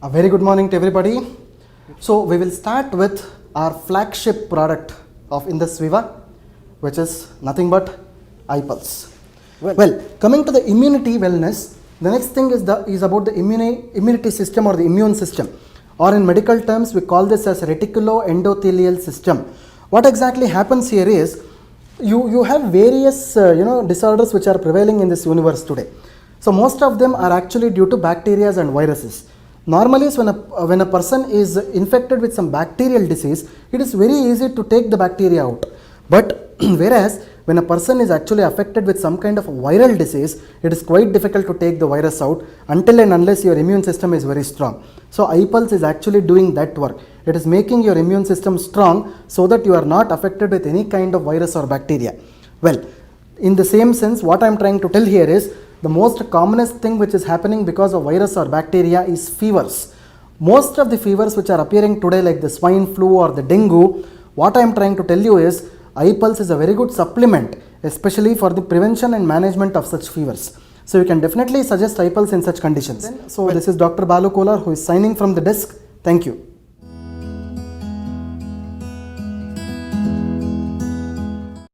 A very good morning to everybody. So we will start with our flagship product of Indus Viva, which is nothing but iPulse. Well, coming to the immunity wellness, the next thing is about the immunity system or the immune system, or in medical terms we call this as reticuloendothelial system. What exactly happens here is you have various disorders which are prevailing in this universe today. So most of them are actually due to bacteria and viruses. Normally, when a person is infected with some bacterial disease, it is very easy to take the bacteria out. But whereas when a person is actually affected with some kind of viral disease, it is quite difficult to take the virus out until and unless your immune system is very strong. So iPulse is actually doing that work. It is making your immune system strong so that you are not affected with any kind of virus or bacteria. Well, in the same sense, what I am trying to tell here is the most commonest thing which is happening because of virus or bacteria is fevers. Most of the fevers which are appearing today, like the swine flu or the dengue, what I am trying to tell you is iPulse is a very good supplement, especially for the prevention and management of such fevers. So you can definitely suggest iPulse in such conditions. So this is Dr. Balu Kolar, who is signing from the desk. Thank you.